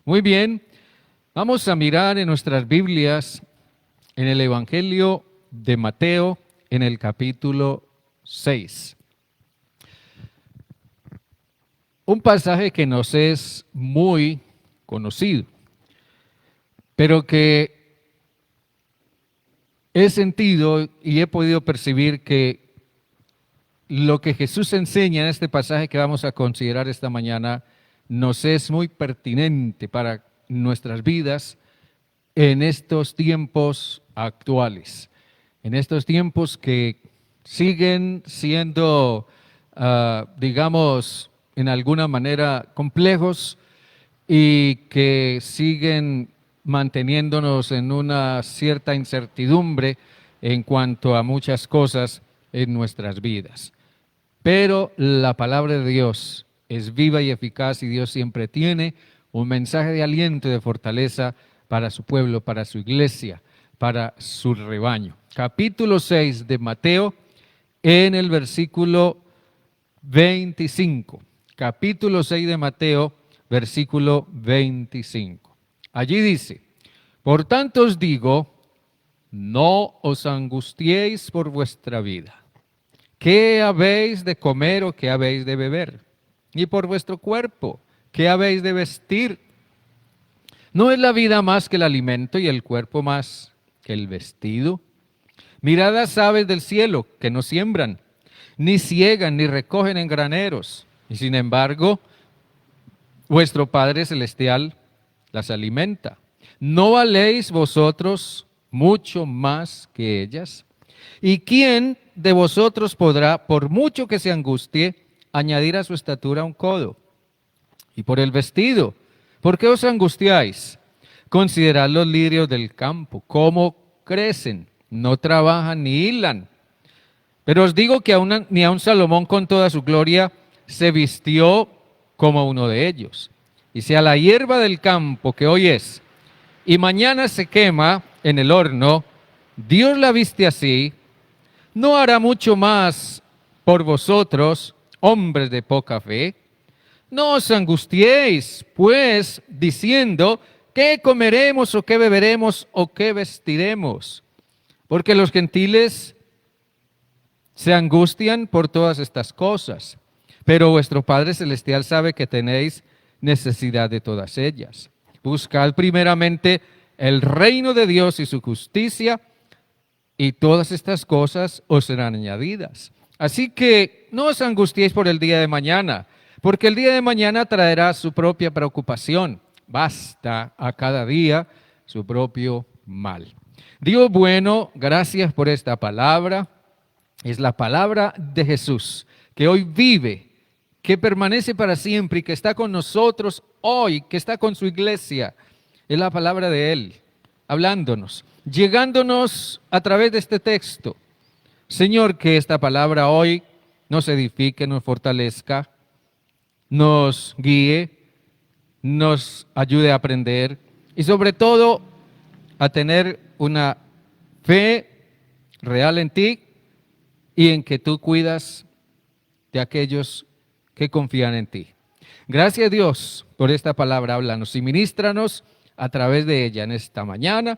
Muy bien, vamos a mirar en nuestras Biblias en el Evangelio de Mateo en el capítulo 6. Un pasaje que nos es muy conocido, pero que he sentido y he podido percibir que lo que Jesús enseña en este pasaje que vamos a considerar esta mañana nos es muy pertinente para nuestras vidas en estos tiempos actuales, en estos tiempos que siguen siendo, digamos, en alguna manera complejos y que siguen manteniéndonos en una cierta incertidumbre en cuanto a muchas cosas en nuestras vidas. Pero la palabra de Dios es viva y eficaz y Dios siempre tiene un mensaje de aliento y de fortaleza para su pueblo, para su iglesia, para su rebaño. Capítulo 6 de Mateo en el versículo 25. Capítulo 6 de Mateo, versículo 25. Allí dice: por tanto os digo, no os angustiéis por vuestra vida. ¿Qué habéis de comer o qué habéis de beber? Ni por vuestro cuerpo, ¿qué habéis de vestir? ¿No es la vida más que el alimento y el cuerpo más que el vestido? Mirad las aves del cielo, que no siembran, ni ciegan, ni recogen en graneros, y sin embargo, vuestro Padre Celestial las alimenta. ¿No valéis vosotros mucho más que ellas? ¿Y quién de vosotros podrá, por mucho que se angustie, añadir a su estatura un codo? Y por el vestido, ¿por qué os angustiáis? Considerad los lirios del campo, cómo crecen, no trabajan ni hilan. Pero os digo que ni aun Salomón con toda su gloria se vistió como uno de ellos. Y si a la hierba del campo que hoy es y mañana se quema en el horno, Dios la viste así, ¿no hará mucho más por vosotros, hombres de poca fe? No os angustiéis, pues, diciendo, ¿qué comeremos o qué beberemos o qué vestiremos? Porque los gentiles se angustian por todas estas cosas, pero vuestro Padre Celestial sabe que tenéis necesidad de todas ellas. Buscad primeramente el reino de Dios y su justicia, y todas estas cosas os serán añadidas. Así que no os angustiéis por el día de mañana, porque el día de mañana traerá su propia preocupación. Basta a cada día su propio mal. Dios bueno, gracias por esta palabra. Es la palabra de Jesús, que hoy vive, que permanece para siempre y que está con nosotros hoy, que está con su iglesia. Es la palabra de Él, hablándonos, llegándonos a través de este texto. Señor, que esta palabra hoy nos edifique, nos fortalezca, nos guíe, nos ayude a aprender y sobre todo a tener una fe real en ti y en que tú cuidas de aquellos que confían en ti. Gracias, Dios, por esta palabra. Háblanos y ministranos a través de ella en esta mañana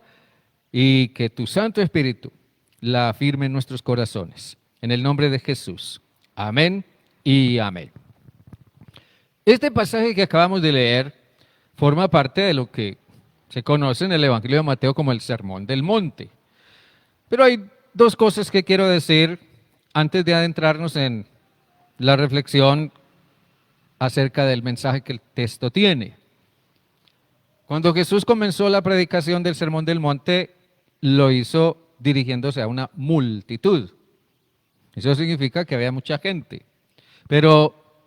y que tu Santo Espíritu la afirme en nuestros corazones. En el nombre de Jesús. Amén y amén. Este pasaje que acabamos de leer forma parte de lo que se conoce en el Evangelio de Mateo como el Sermón del Monte. Pero hay dos cosas que quiero decir antes de adentrarnos en la reflexión acerca del mensaje que el texto tiene. Cuando Jesús comenzó la predicación del Sermón del Monte, lo hizo dirigiéndose a una multitud. Eso significa que había mucha gente. Pero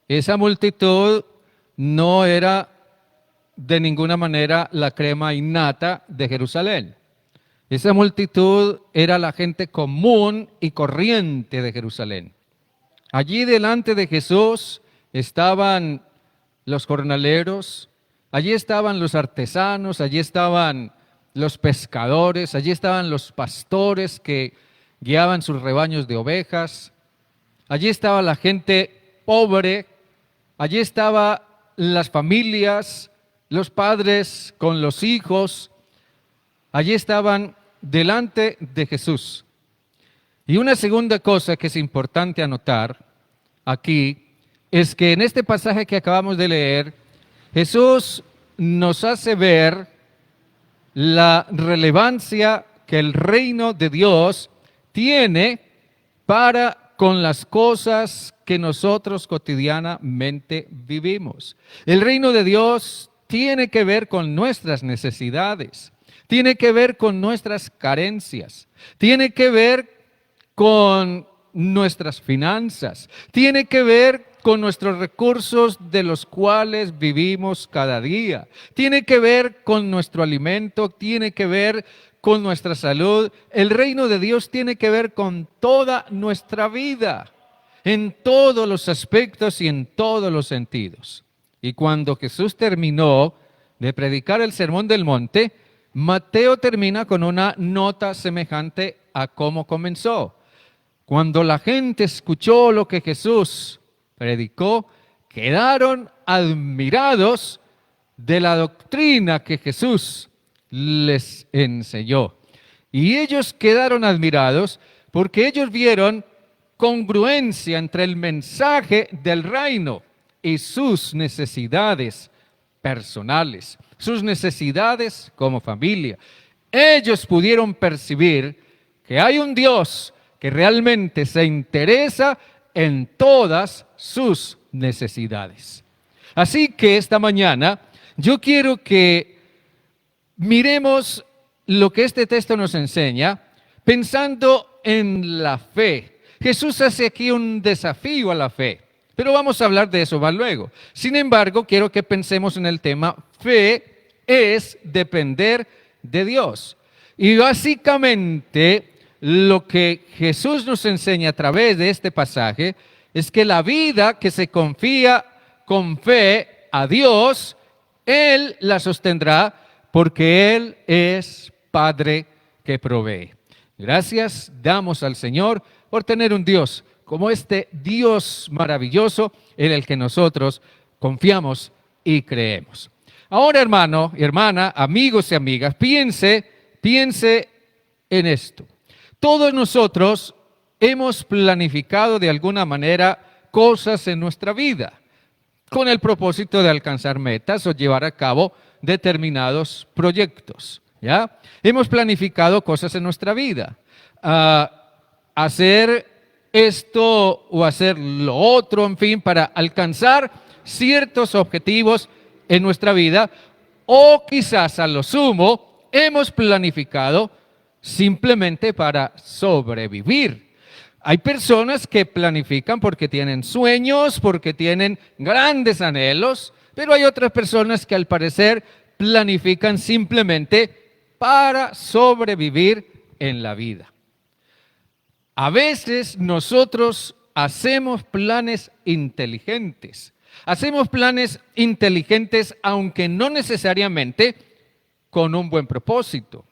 esa multitud no era de ninguna manera la crema innata de Jerusalén. Esa multitud era la gente común y corriente de Jerusalén. Allí delante de Jesús estaban los jornaleros, allí estaban los artesanos, allí estaban los pescadores, allí estaban los pastores que guiaban sus rebaños de ovejas, allí estaba la gente pobre, allí estaban las familias los padres con los hijos, allí estaban delante de Jesús. Y una segunda cosa que es importante anotar aquí es que en este pasaje que acabamos de leer, Jesús nos hace ver la relevancia que el reino de Dios tiene para con las cosas que nosotros cotidianamente vivimos. El reino de Dios tiene que ver con nuestras necesidades, tiene que ver con nuestras carencias, tiene que ver con nuestras finanzas, tiene que ver con nuestros recursos de los cuales vivimos cada día, tiene que ver con nuestro alimento, tiene que ver con nuestra salud. El reino de Dios tiene que ver con toda nuestra vida, en todos los aspectos y en todos los sentidos. Y cuando Jesús terminó de predicar el Sermón del Monte, Mateo termina con una nota semejante a cómo comenzó. Cuando la gente escuchó lo que Jesús predicó, quedaron admirados de la doctrina que Jesús les enseñó. Y ellos quedaron admirados porque ellos vieron congruencia entre el mensaje del reino y sus necesidades personales, sus necesidades como familia. Ellos pudieron percibir que hay un Dios que realmente se interesa en todas sus necesidades. Así que esta mañana yo quiero que miremos lo que este texto nos enseña pensando en la fe. Jesús hace aquí un desafío a la fe, pero vamos a hablar de eso más luego. Sin embargo, quiero que pensemos en el tema fe es depender de Dios. Y básicamente lo que Jesús nos enseña a través de este pasaje es que la vida que se confía con fe a Dios, Él la sostendrá porque Él es Padre que provee. Gracias damos al Señor por tener un Dios como este Dios maravilloso en el que nosotros confiamos y creemos. Ahora, hermano y hermana, amigos y amigas, piense en esto. Todos nosotros hemos planificado de alguna manera cosas en nuestra vida con el propósito de alcanzar metas o llevar a cabo determinados proyectos, ¿ya? Hemos planificado cosas en nuestra vida, hacer esto o hacer lo otro, en fin, para alcanzar ciertos objetivos en nuestra vida, o quizás a lo sumo hemos planificado simplemente para sobrevivir. Hay personas que planifican porque tienen sueños, porque tienen grandes anhelos, pero hay otras personas que al parecer planifican simplemente para sobrevivir en la vida. A veces nosotros hacemos planes inteligentes. Hacemos planes inteligentes aunque no necesariamente con un buen propósito.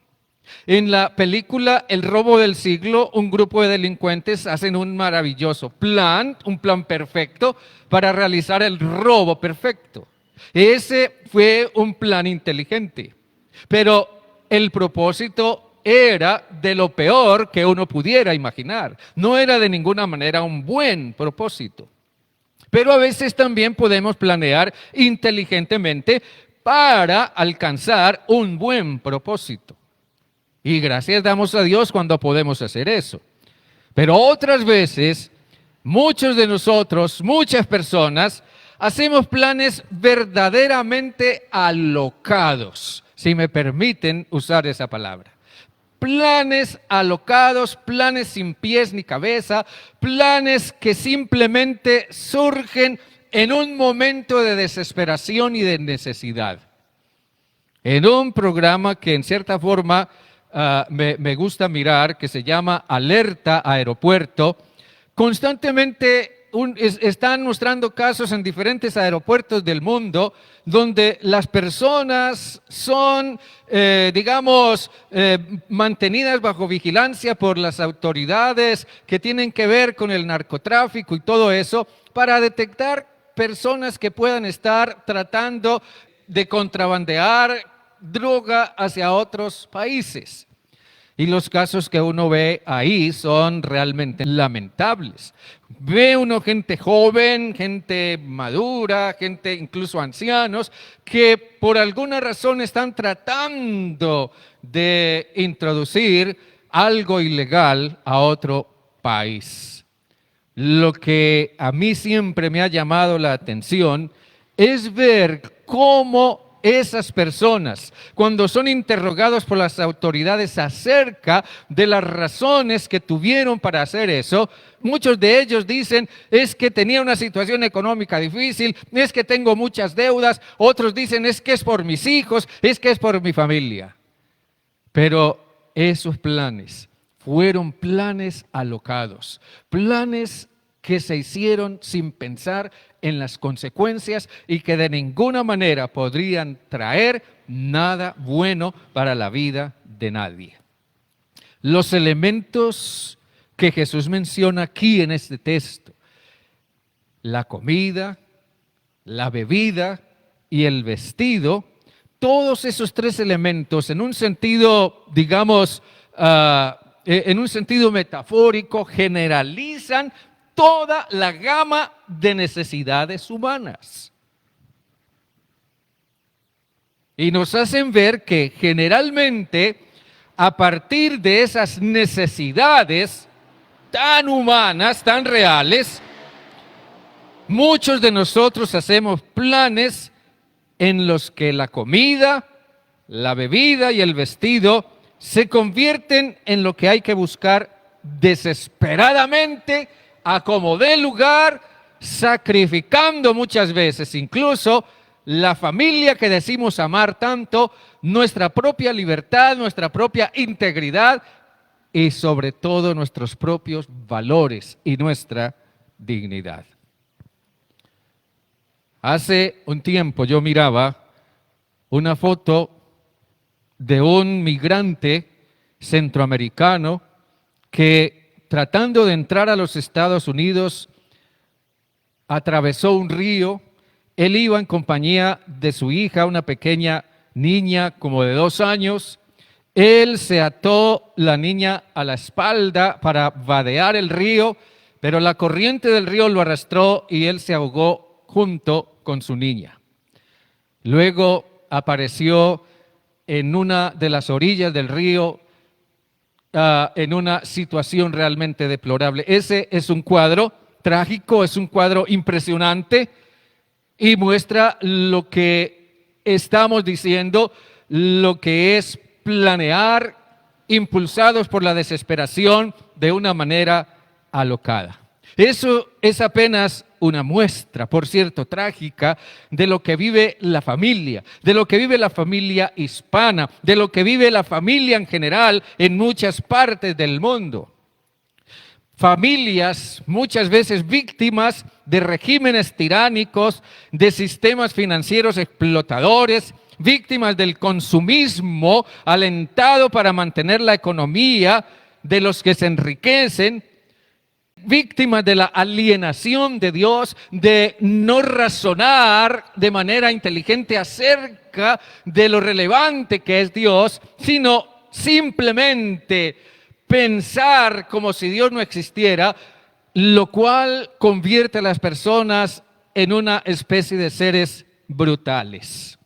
En la película El robo del siglo, un grupo de delincuentes hacen un maravilloso plan, un plan perfecto para realizar el robo perfecto. Ese fue un plan inteligente, pero el propósito era de lo peor que uno pudiera imaginar. No era de ninguna manera un buen propósito. Pero a veces también podemos planear inteligentemente para alcanzar un buen propósito. Y gracias damos a Dios cuando podemos hacer eso. Pero otras veces, muchos de nosotros, muchas personas, hacemos planes verdaderamente alocados, si me permiten usar esa palabra. Planes alocados, planes sin pies ni cabeza, planes que simplemente surgen en un momento de desesperación y de necesidad. En un programa que en cierta forma me gusta mirar, que se llama Alerta Aeropuerto, constantemente están mostrando casos en diferentes aeropuertos del mundo donde las personas son, mantenidas bajo vigilancia por las autoridades que tienen que ver con el narcotráfico y todo eso, para detectar personas que puedan estar tratando de contrabandear droga hacia otros países. Y los casos que uno ve ahí son realmente lamentables. Ve uno gente joven, gente madura, gente incluso ancianos, que por alguna razón están tratando de introducir algo ilegal a otro país. Lo que a mí siempre me ha llamado la atención es ver cómo esas personas, cuando son interrogados por las autoridades acerca de las razones que tuvieron para hacer eso, muchos de ellos dicen, es que tenía una situación económica difícil, es que tengo muchas deudas, otros dicen, es que es por mis hijos, es que es por mi familia. Pero esos planes fueron planes alocados, planes que se hicieron sin pensar en las consecuencias y que de ninguna manera podrían traer nada bueno para la vida de nadie. Los elementos que Jesús menciona aquí en este texto, la comida, la bebida y el vestido, todos esos tres elementos en un sentido, digamos, en un sentido metafórico, generalizan toda la gama de necesidades humanas. Y nos hacen ver que generalmente a partir de esas necesidades tan humanas, tan reales, muchos de nosotros hacemos planes en los que la comida, la bebida y el vestido se convierten en lo que hay que buscar desesperadamente a como dé lugar, sacrificando muchas veces incluso la familia que decimos amar tanto, nuestra propia libertad, nuestra propia integridad y sobre todo nuestros propios valores y nuestra dignidad. Hace un tiempo yo miraba una foto de un migrante centroamericano que, tratando de entrar a los Estados Unidos, atravesó un río. Él iba en compañía de su hija, una pequeña niña como de 2 años. Él se ató la niña a la espalda para vadear el río, pero la corriente del río lo arrastró y él se ahogó junto con su niña. Luego apareció en una de las orillas del río, en una situación realmente deplorable. Ese es un cuadro trágico, es un cuadro impresionante y muestra lo que estamos diciendo, lo que es planear, impulsados por la desesperación de una manera alocada. Eso es apenas una muestra, por cierto, trágica, de lo que vive la familia, de lo que vive la familia hispana, de lo que vive la familia en general en muchas partes del mundo. Familias muchas veces víctimas de regímenes tiránicos, de sistemas financieros explotadores, víctimas del consumismo alentado para mantener la economía de los que se enriquecen, víctimas de la alienación de Dios, de no razonar de manera inteligente acerca de lo relevante que es Dios, sino simplemente pensar como si Dios no existiera, lo cual convierte a las personas en una especie de seres brutales.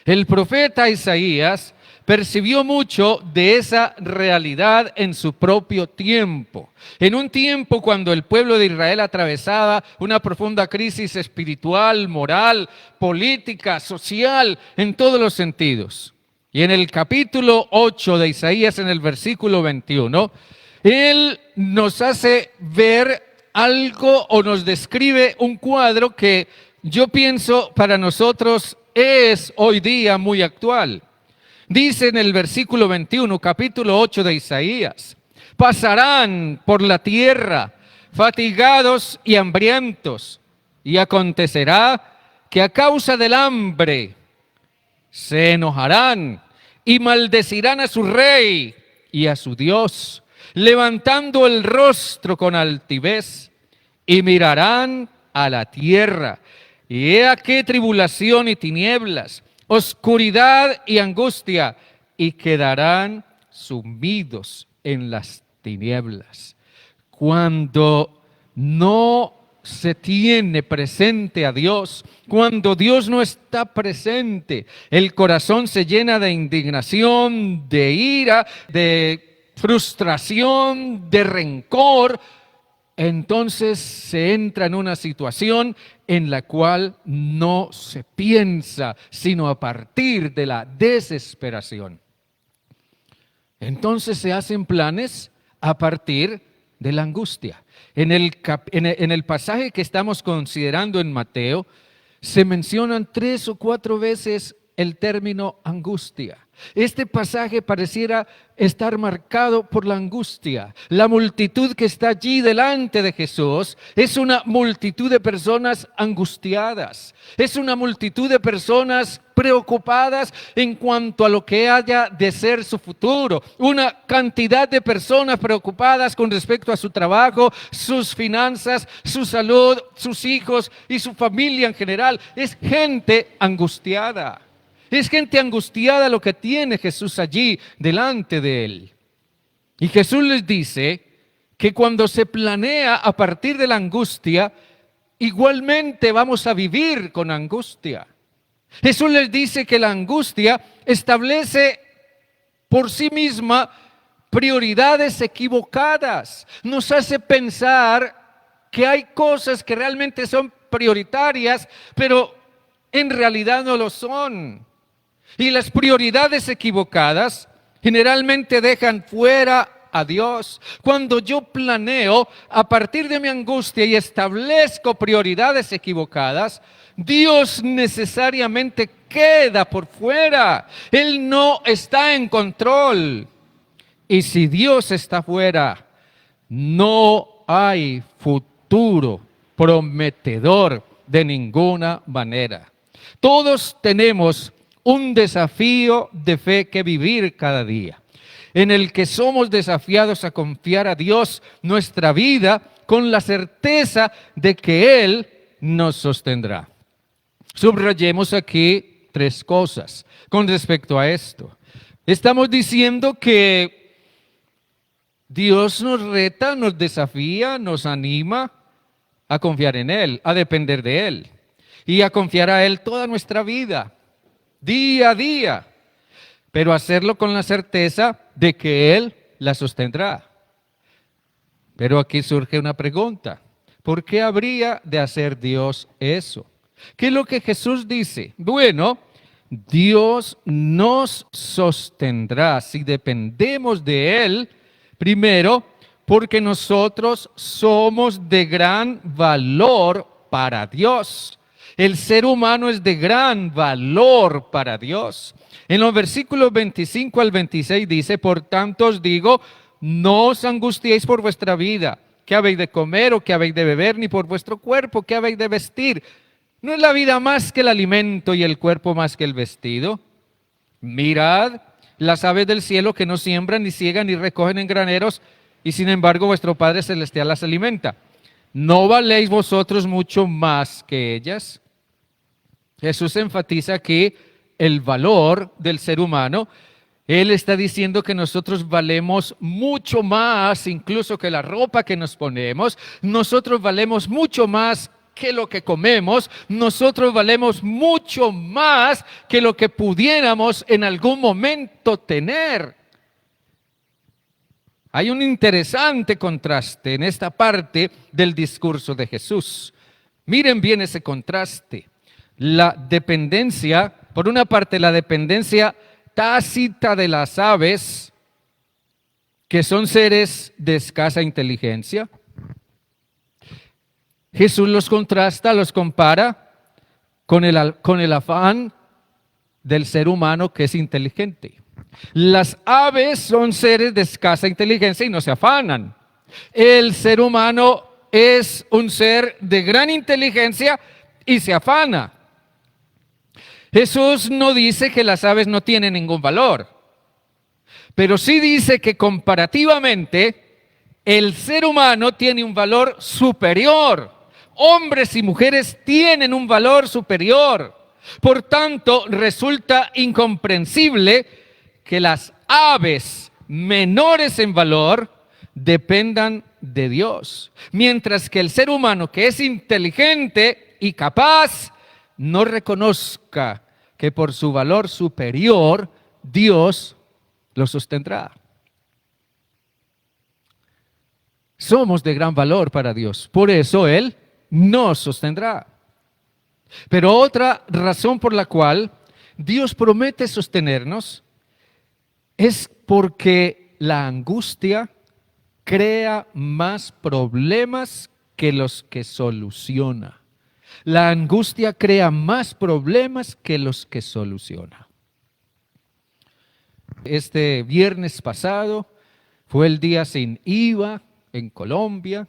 El profeta Isaías percibió mucho de esa realidad en su propio tiempo. En un tiempo cuando el pueblo de Israel atravesaba una profunda crisis espiritual, moral, política, social, en todos los sentidos. Y en el capítulo 8 de Isaías, en el versículo 21, él nos hace ver algo o nos describe un cuadro que yo pienso para nosotros es hoy día muy actual. Dice en el versículo 21, capítulo 8 de Isaías: pasarán por la tierra fatigados y hambrientos, y acontecerá que a causa del hambre se enojarán y maldecirán a su rey y a su Dios, levantando el rostro con altivez, y mirarán a la tierra Y he aquí tribulación y tinieblas, oscuridad y angustia, y quedarán sumidos en las tinieblas. Cuando no se tiene presente a Dios, cuando Dios no está presente, el corazón se llena de indignación, de ira, de frustración, de rencor. Entonces se entra en una situación en la cual no se piensa, sino a partir de la desesperación. Entonces se hacen planes a partir de la angustia. En el pasaje que estamos considerando en Mateo, se mencionan 3 o 4 veces el término angustia. Este pasaje pareciera estar marcado por la angustia. La multitud que está allí delante de Jesús es una multitud de personas angustiadas. Es una multitud de personas preocupadas en cuanto a lo que haya de ser su futuro. Una cantidad de personas preocupadas con respecto a su trabajo, sus finanzas, su salud, sus hijos y su familia en general. Es gente angustiada. Es gente angustiada lo que tiene Jesús allí delante de él. Y Jesús les dice que cuando se planea a partir de la angustia, igualmente vamos a vivir con angustia. Jesús les dice que la angustia establece por sí misma prioridades equivocadas. Nos hace pensar que hay cosas que realmente son prioritarias, pero en realidad no lo son. Y las prioridades equivocadas generalmente dejan fuera a Dios. Cuando yo planeo a partir de mi angustia y establezco prioridades equivocadas, Dios necesariamente queda por fuera. Él no está en control. Y si Dios está fuera, no hay futuro prometedor de ninguna manera. Todos tenemos un desafío de fe que vivir cada día, en el que somos desafiados a confiar a Dios nuestra vida con la certeza de que Él nos sostendrá. Subrayemos aquí 3 cosas con respecto a esto. Estamos diciendo que Dios nos reta, nos desafía, nos anima a confiar en Él, a depender de Él y a confiar a Él toda nuestra vida, día a día, pero hacerlo con la certeza de que Él la sostendrá. Pero aquí surge una pregunta: ¿por qué habría de hacer Dios eso? ¿Qué es lo que Jesús dice? Bueno, Dios nos sostendrá si dependemos de Él, primero, porque nosotros somos de gran valor para Dios. El ser humano es de gran valor para Dios. En los versículos 25 al 26 dice: por tanto os digo, no os angustiéis por vuestra vida, qué habéis de comer o qué habéis de beber, ni por vuestro cuerpo, qué habéis de vestir. ¿No es la vida más que el alimento y el cuerpo más que el vestido? Mirad las aves del cielo, que no siembran, ni ciegan, ni recogen en graneros, y sin embargo vuestro Padre Celestial las alimenta. ¿No valéis vosotros mucho más que ellas? Jesús enfatiza aquí el valor del ser humano. Él está diciendo que nosotros valemos mucho más incluso que la ropa que nos ponemos. Nosotros valemos mucho más que lo que comemos. Nosotros valemos mucho más que lo que pudiéramos en algún momento tener. Hay un interesante contraste en esta parte del discurso de Jesús. Miren bien ese contraste. La dependencia, por una parte, la dependencia tácita de las aves, que son seres de escasa inteligencia. Jesús los contrasta, los compara con el afán del ser humano que es inteligente. Las aves son seres de escasa inteligencia y no se afanan. El ser humano es un ser de gran inteligencia y se afana. Jesús no dice que las aves no tienen ningún valor, pero sí dice que comparativamente el ser humano tiene un valor superior hombres y mujeres tienen un valor superior. Por tanto, resulta incomprensible que las aves menores en valor dependan de Dios, mientras que el ser humano que es inteligente y capaz no reconozca que por su valor superior Dios lo sostendrá. Somos de gran valor para Dios, por eso Él nos sostendrá. Pero otra razón por la cual Dios promete sostenernos es porque la angustia crea más problemas que los que soluciona. La angustia crea más problemas que los que soluciona. Este viernes pasado fue el día sin IVA en Colombia.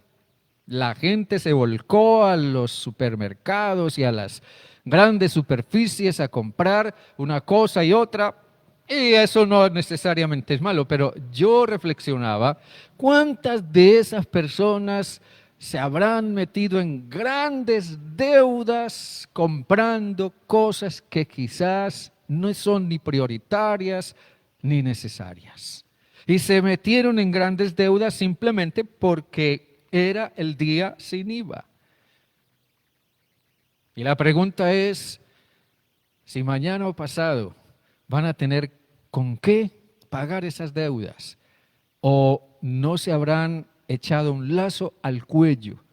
La gente se volcó a los supermercados y a las grandes superficies a comprar una cosa y otra. Y eso no necesariamente es malo, pero yo reflexionaba, ¿cuántas de esas personas se habrán metido en grandes deudas comprando cosas que quizás no son ni prioritarias ni necesarias? Y se metieron en grandes deudas simplemente porque era el día sin IVA. Y la pregunta es, si mañana o pasado van a tener con qué pagar esas deudas, o no se habrán echado un lazo al cuello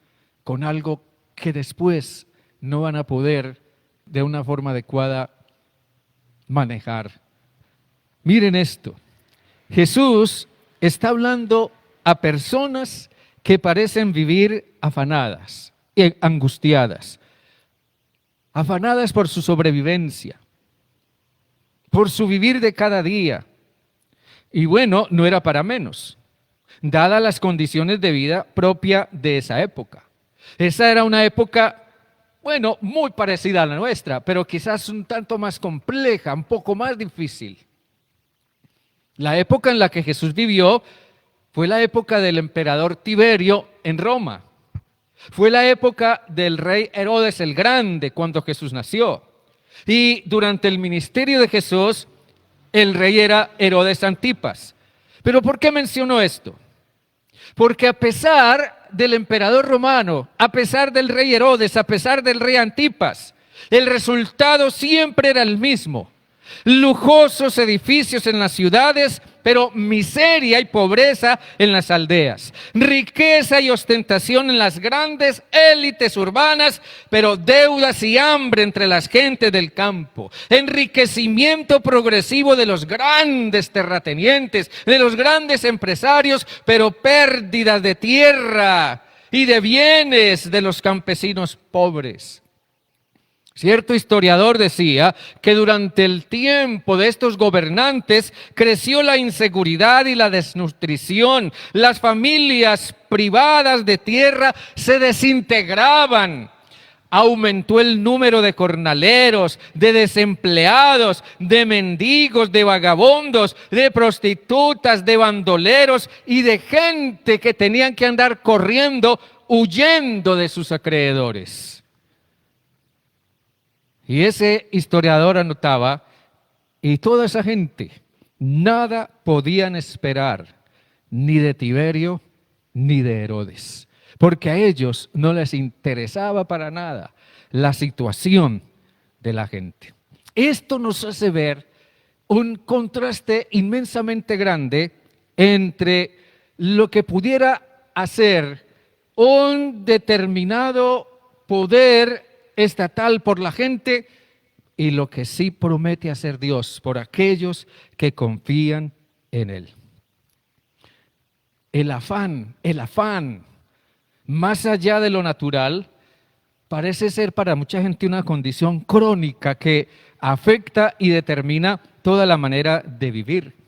con algo que después no van a poder de una forma adecuada manejar. Miren esto, Jesús está hablando a personas que parecen vivir afanadas y angustiadas, afanadas por su sobrevivencia, por su vivir de cada día. Y bueno, no era para menos, dadas las condiciones de vida propia de esa época. Esa era una época, bueno, muy parecida a la nuestra, pero quizás un tanto más compleja, un poco más difícil. La época en la que Jesús vivió fue la época del emperador Tiberio en Roma. Fue la época del rey Herodes el Grande cuando Jesús nació. Y durante el ministerio de Jesús, el rey era Herodes Antipas. ¿Pero por qué menciono esto? Porque a pesar del emperador romano, a pesar del rey Herodes, a pesar del rey Antipas, el resultado siempre era el mismo. Lujosos edificios en las ciudades, pero miseria y pobreza en las aldeas. Riqueza y ostentación en las grandes élites urbanas, pero deudas y hambre entre las gentes del campo. Enriquecimiento progresivo de los grandes terratenientes, de los grandes empresarios, pero pérdidas de tierra y de bienes de los campesinos pobres. Cierto historiador decía que durante el tiempo de estos gobernantes creció la inseguridad y la desnutrición. Las familias privadas de tierra se desintegraban. Aumentó el número de jornaleros, de desempleados, de mendigos, de vagabundos, de prostitutas, de bandoleros y de gente que tenían que andar corriendo, huyendo de sus acreedores. Y ese historiador anotaba, y toda esa gente, nada podían esperar, ni de Tiberio, ni de Herodes, porque a ellos no les interesaba para nada la situación de la gente. Esto nos hace ver un contraste inmensamente grande entre lo que pudiera hacer un determinado poder estatal por la gente y lo que sí promete hacer Dios por aquellos que confían en Él. El afán, más allá de lo natural, parece ser para mucha gente una condición crónica que afecta y determina toda la manera de vivir.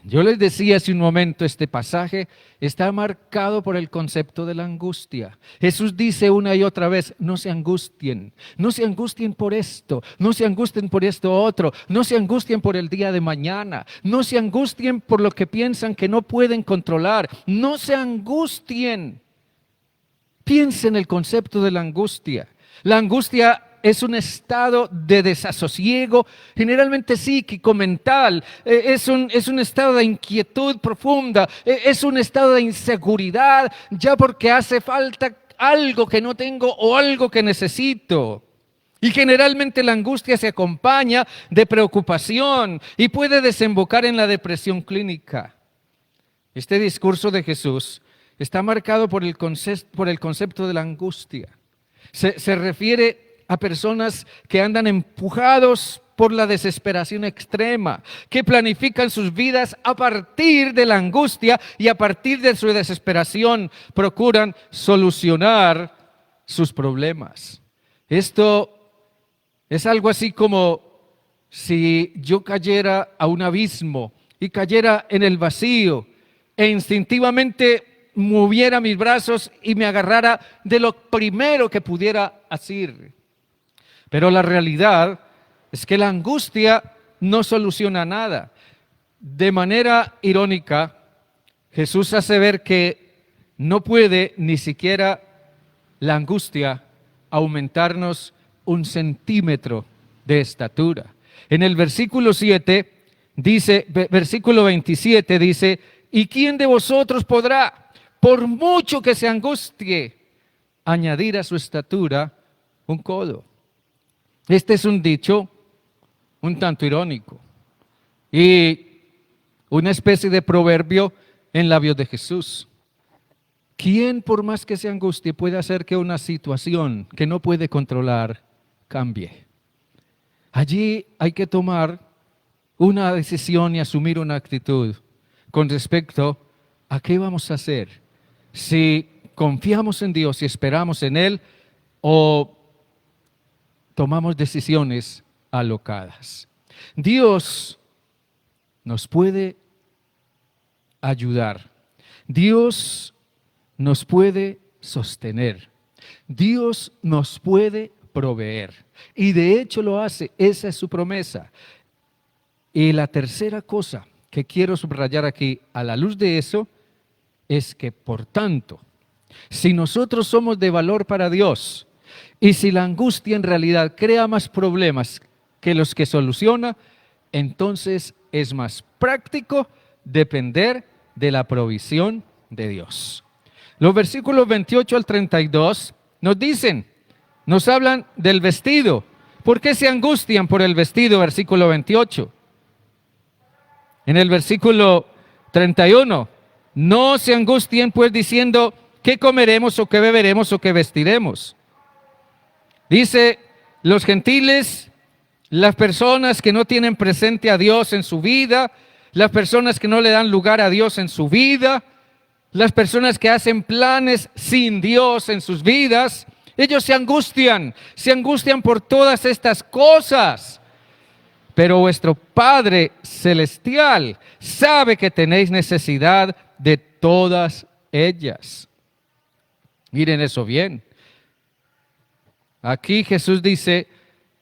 Yo les decía hace un momento, este pasaje está marcado por el concepto de la angustia. Jesús dice una y otra vez, no se angustien por esto, no se angustien por esto otro, no se angustien por el día de mañana, no se angustien por lo que piensan que no pueden controlar, no se angustien. Piensa en el concepto de la angustia. La angustia es un estado de desasosiego, generalmente psíquico, mental. Es un estado de inquietud profunda. Es un estado de inseguridad, ya porque hace falta algo que no tengo o algo que necesito. Y generalmente la angustia se acompaña de preocupación y puede desembocar en la depresión clínica. Este discurso de Jesús está marcado por el concepto de la angustia. Se refiere a personas que andan empujados por la desesperación extrema, que planifican sus vidas a partir de la angustia y a partir de su desesperación procuran solucionar sus problemas. Esto es algo así como si yo cayera a un abismo y cayera en el vacío e instintivamente moviera mis brazos y me agarrara de lo primero que pudiera hacer. Pero la realidad es que la angustia no soluciona nada. De manera irónica, Jesús hace ver que no puede ni siquiera la angustia aumentarnos 1 centímetro de estatura. En el versículo 7 dice, versículo 27 dice, ¿y quién de vosotros podrá, por mucho que se angustie, añadir a su estatura un codo? Este es un dicho un tanto irónico y una especie de proverbio en labios de Jesús. ¿Quién, por más que se angustie, puede hacer que una situación que no puede controlar cambie? Allí hay que tomar una decisión y asumir una actitud con respecto a qué vamos a hacer. Si confiamos en Dios y esperamos en Él o tomamos decisiones alocadas. Dios nos puede ayudar. Dios nos puede sostener. Dios nos puede proveer. Y de hecho lo hace. Esa es su promesa. Y la tercera cosa que quiero subrayar aquí, a la luz de eso, es que por tanto, si nosotros somos de valor para Dios, y si la angustia en realidad crea más problemas que los que soluciona, entonces es más práctico depender de la provisión de Dios. Los versículos 28 al 32 nos dicen, nos hablan del vestido. ¿Por qué se angustian por el vestido? Versículo 28. En el versículo 31, no se angustien pues diciendo, ¿qué comeremos o qué beberemos o qué vestiremos? Dice, los gentiles, las personas que no tienen presente a Dios en su vida, las personas que no le dan lugar a Dios en su vida, las personas que hacen planes sin Dios en sus vidas, ellos se angustian por todas estas cosas. Pero vuestro Padre Celestial sabe que tenéis necesidad de todas ellas. Miren eso bien. Aquí Jesús dice,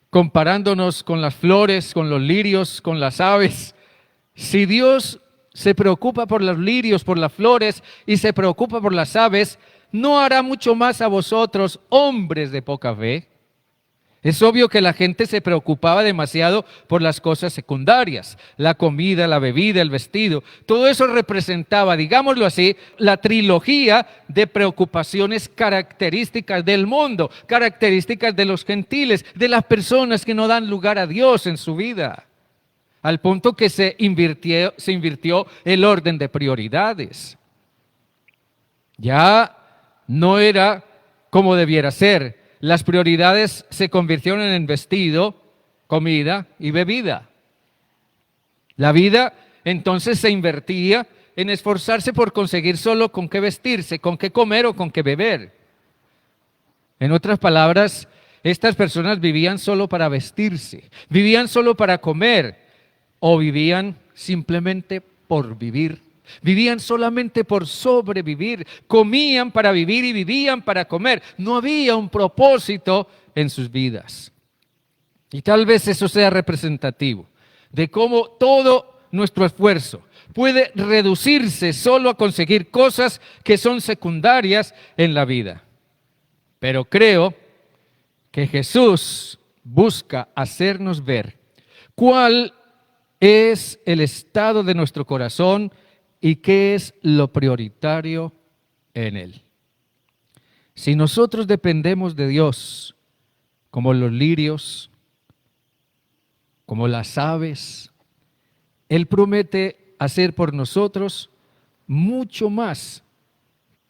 comparándonos con las flores, con los lirios, con las aves, si Dios se preocupa por los lirios, por las flores y se preocupa por las aves, ¿no hará mucho más a vosotros, hombres de poca fe? Es obvio que la gente se preocupaba demasiado por las cosas secundarias, la comida, la bebida, el vestido. Todo eso representaba, digámoslo así, la trilogía de preocupaciones características del mundo, características de los gentiles, de las personas que no dan lugar a Dios en su vida. Al punto que se invirtió el orden de prioridades. Ya no era como debiera ser. Las prioridades se convirtieron en vestido, comida y bebida. La vida entonces se invertía en esforzarse por conseguir solo con qué vestirse, con qué comer o con qué beber. En otras palabras, estas personas vivían solo para vestirse, vivían solo para comer o vivían simplemente por vivir. Vivían solamente por sobrevivir, comían para vivir y vivían para comer. No había un propósito en sus vidas. Y tal vez eso sea representativo de cómo todo nuestro esfuerzo puede reducirse solo a conseguir cosas que son secundarias en la vida. Pero creo que Jesús busca hacernos ver cuál es el estado de nuestro corazón y qué es lo prioritario en él. Si nosotros dependemos de Dios, como los lirios, como las aves, Él promete hacer por nosotros mucho más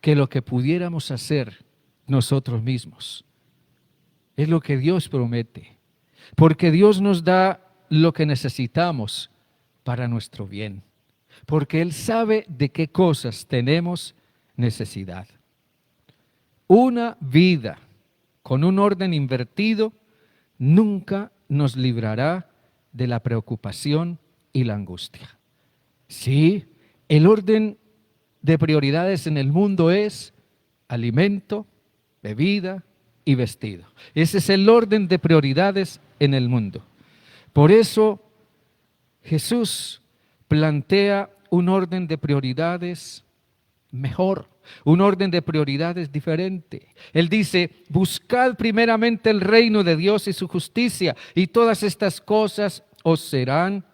que lo que pudiéramos hacer nosotros mismos. Es lo que Dios promete, porque Dios nos da lo que necesitamos para nuestro bien, porque Él sabe de qué cosas tenemos necesidad. Una vida con un orden invertido nunca nos librará de la preocupación y la angustia. Sí, el orden de prioridades en el mundo es alimento, bebida y vestido. Ese es el orden de prioridades en el mundo. Por eso Jesús plantea un orden de prioridades mejor, un orden de prioridades diferente. Él dice: buscad primeramente el reino de Dios y su justicia, y todas estas cosas os serán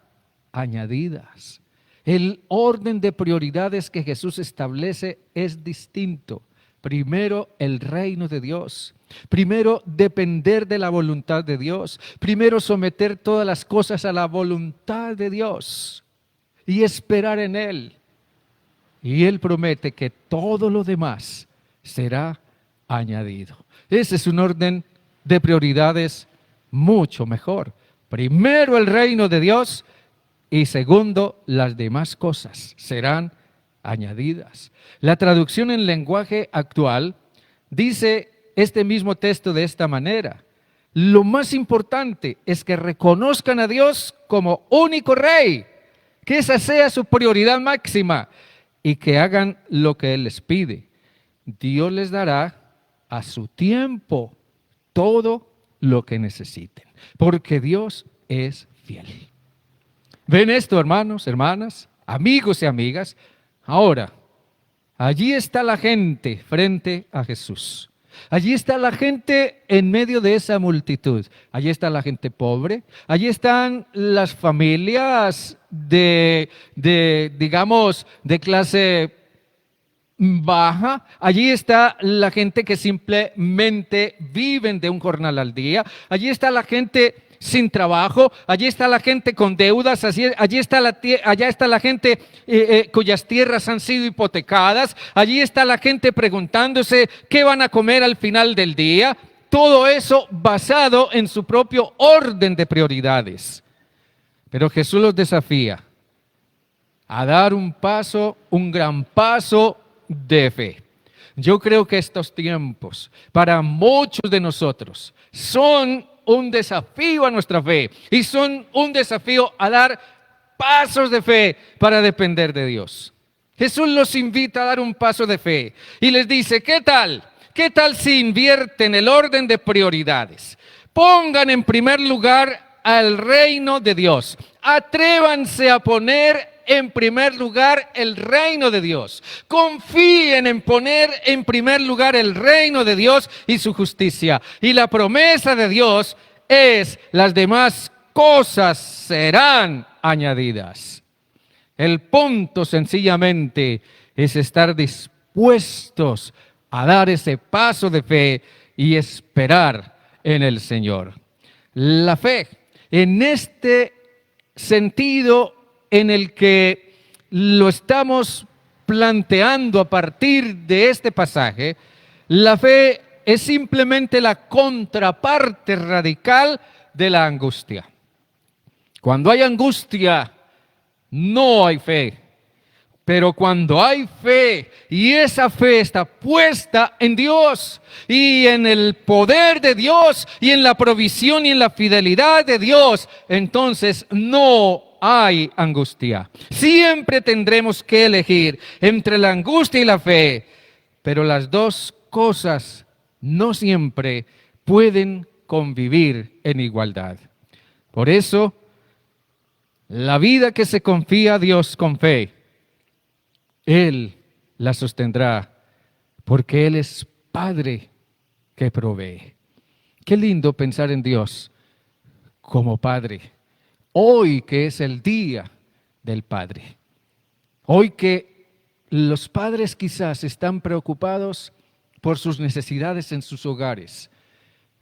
añadidas. El orden de prioridades que Jesús establece es distinto. Primero el reino de Dios, primero depender de la voluntad de Dios, primero someter todas las cosas a la voluntad de Dios y esperar en Él. Y Él promete que todo lo demás será añadido. Ese es un orden de prioridades mucho mejor. Primero el reino de Dios y segundo las demás cosas serán añadidas. La traducción en lenguaje actual dice este mismo texto de esta manera: lo más importante es que reconozcan a Dios como único Rey, que esa sea su prioridad máxima, y que hagan lo que Él les pide. Dios les dará a su tiempo todo lo que necesiten, porque Dios es fiel. ¿Ven esto, hermanos, hermanas, amigos y amigas? Ahora, allí está la gente frente a Jesús. Allí está la gente en medio de esa multitud. Allí está la gente pobre. Allí están las familias digamos, de clase baja. Allí está la gente que simplemente viven de un jornal al día. Allí está la gente sin trabajo, allí está la gente con deudas, allá está la gente cuyas tierras han sido hipotecadas, allí está la gente preguntándose qué van a comer al final del día. Todo eso basado en su propio orden de prioridades. Pero Jesús los desafía a dar un paso, un gran paso de fe. Yo creo que estos tiempos para muchos de nosotros son un desafío a nuestra fe y son un desafío a dar pasos de fe para depender de Dios. Jesús los invita a dar un paso de fe y les dice: ¿qué tal? ¿Qué tal si invierten el orden de prioridades? Pongan en primer lugar al reino de Dios. Atrévanse a poner en primer lugar el reino de Dios. Confíen en poner en primer lugar el reino de Dios y su justicia. Y la promesa de Dios es: las demás cosas serán añadidas. El punto sencillamente es estar dispuestos a dar ese paso de fe y esperar en el Señor. La fe, en este sentido en el que lo estamos planteando a partir de este pasaje, la fe es simplemente la contraparte radical de la angustia. Cuando hay angustia, no hay fe. Pero cuando hay fe y esa fe está puesta en Dios y en el poder de Dios y en la provisión y en la fidelidad de Dios, entonces no hay angustia. Siempre tendremos que elegir entre la angustia y la fe, pero las dos cosas no siempre pueden convivir en igualdad. Por eso, la vida que se confía a Dios con fe, Él la sostendrá, porque Él es Padre que provee. Qué lindo pensar en Dios como Padre. Hoy que es el día del Padre. Hoy que los padres quizás están preocupados por sus necesidades en sus hogares.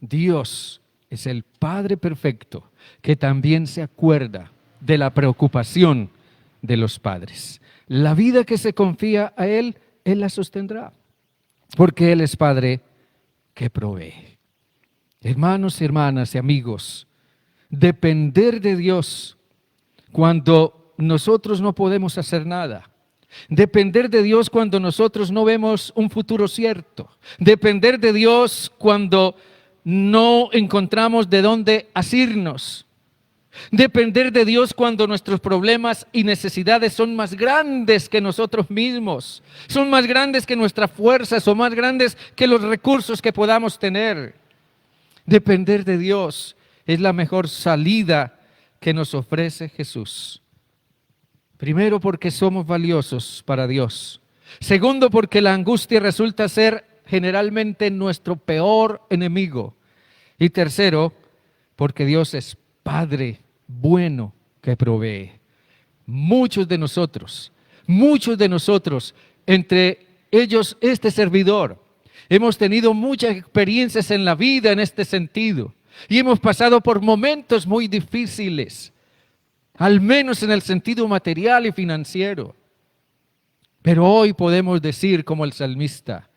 Dios es el Padre perfecto que también se acuerda de la preocupación de los padres. La vida que se confía a Él, Él la sostendrá, porque Él es Padre que provee. Hermanos, hermanas y amigos, depender de Dios cuando nosotros no podemos hacer nada. Depender de Dios cuando nosotros no vemos un futuro cierto. Depender de Dios cuando no encontramos de dónde asirnos. Depender de Dios cuando nuestros problemas y necesidades son más grandes que nosotros mismos. Son más grandes que nuestras fuerzas, son más grandes que los recursos que podamos tener. Depender de Dios es la mejor salida que nos ofrece Jesús. Primero, porque somos valiosos para Dios. Segundo, porque la angustia resulta ser generalmente nuestro peor enemigo. Y tercero, porque Dios es Padre bueno que provee. Muchos de nosotros, entre ellos este servidor, hemos tenido muchas experiencias en la vida en este sentido. Y hemos pasado por momentos muy difíciles, al menos en el sentido material y financiero. Pero hoy podemos decir como el salmista: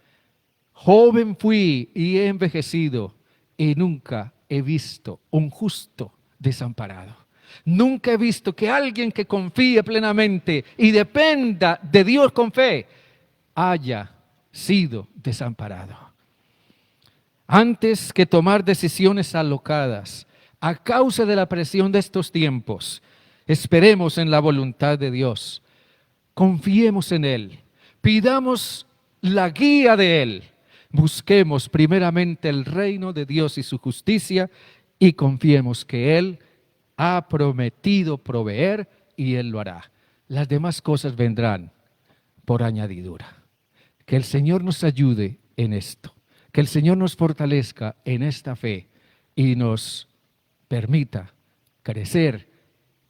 joven fui y he envejecido y nunca he visto un justo desamparado. Nunca he visto que alguien que confíe plenamente y dependa de Dios con fe haya sido desamparado. Antes que tomar decisiones alocadas a causa de la presión de estos tiempos, esperemos en la voluntad de Dios. Confiemos en Él. Pidamos la guía de Él. Busquemos primeramente el reino de Dios y su justicia y confiemos que Él ha prometido proveer y Él lo hará. Las demás cosas vendrán por añadidura. Que el Señor nos ayude en esto. Que el Señor nos fortalezca en esta fe y nos permita crecer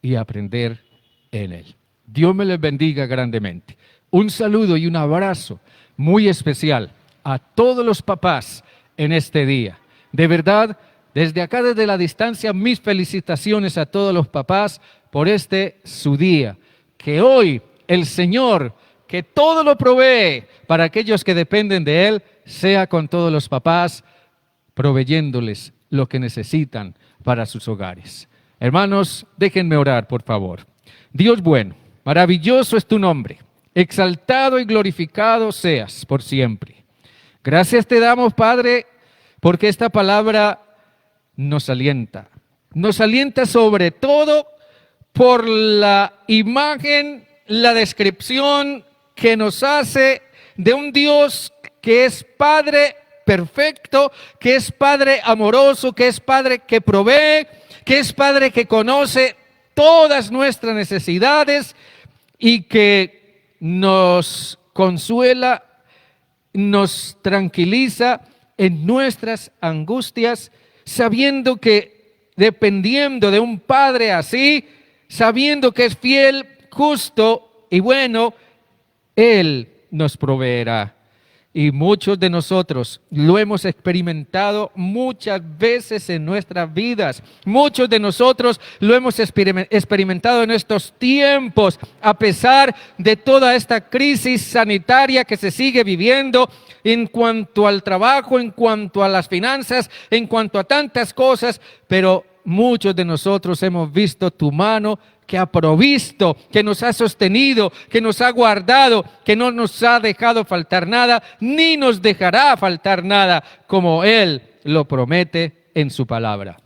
y aprender en Él. Dios me les bendiga grandemente. Un saludo y un abrazo muy especial a todos los papás en este día. De verdad, desde acá, desde la distancia, mis felicitaciones a todos los papás por su día. Que hoy el Señor, que todo lo provee para aquellos que dependen de Él, sea con todos los papás, proveyéndoles lo que necesitan para sus hogares. Hermanos, déjenme orar, por favor. Dios bueno, maravilloso es tu nombre, exaltado y glorificado seas por siempre. Gracias te damos, Padre, porque esta palabra nos alienta sobre todo por la imagen, la descripción que nos hace de un Dios que es Padre perfecto, que es Padre amoroso, que es Padre que provee, que es Padre que conoce todas nuestras necesidades y que nos consuela, nos tranquiliza en nuestras angustias, sabiendo que dependiendo de un Padre así, sabiendo que es fiel, justo y bueno, Él nos proveerá. Y muchos de nosotros lo hemos experimentado muchas veces en nuestras vidas. Muchos de nosotros lo hemos experimentado en estos tiempos, a pesar de toda esta crisis sanitaria que se sigue viviendo en cuanto al trabajo, en cuanto a las finanzas, en cuanto a tantas cosas. Pero muchos de nosotros hemos visto tu mano que ha provisto, que nos ha sostenido, que nos ha guardado, que no nos ha dejado faltar nada, ni nos dejará faltar nada, como Él lo promete en su palabra.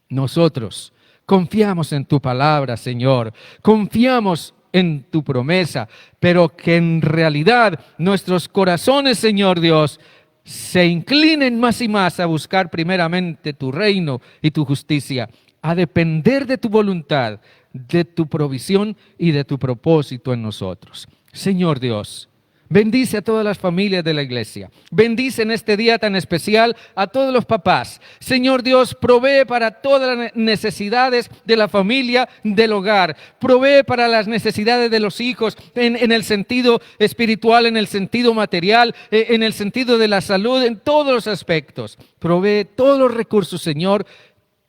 Nosotros confiamos en tu palabra, Señor, confiamos en tu promesa, pero que en realidad nuestros corazones, Señor Dios, se inclinen más y más a buscar primeramente tu reino y tu justicia, a depender de tu voluntad, de tu provisión y de tu propósito en nosotros. Señor Dios, Bendice a todas las familias de la iglesia. Bendice en este día tan especial a todos los papás. Señor Dios, provee para todas las necesidades de la familia, del hogar. Provee para las necesidades de los hijos en el sentido espiritual, en el sentido material, en el sentido de la salud, en todos los aspectos. Provee todos los recursos, Señor,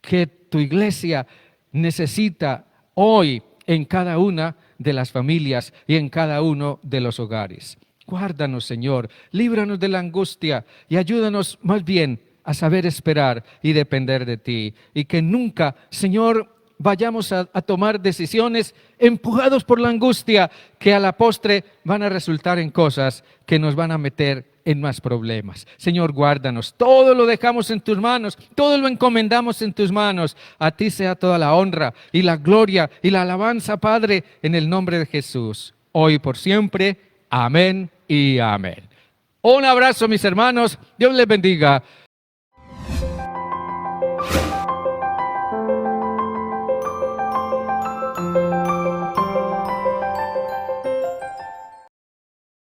que tu iglesia necesita hoy en cada una de las familias y en cada uno de los hogares. Guárdanos, Señor, líbranos de la angustia y ayúdanos más bien a saber esperar y depender de ti. Y que nunca, Señor, vayamos a tomar decisiones empujados por la angustia que a la postre van a resultar en cosas que nos van a meter en más problemas. Señor, guárdanos. Todo lo dejamos en tus manos, todo lo encomendamos en tus manos. A ti sea toda la honra y la gloria y la alabanza, Padre, en el nombre de Jesús, hoy y por siempre. Amén y amén. Un abrazo, mis hermanos. Dios les bendiga.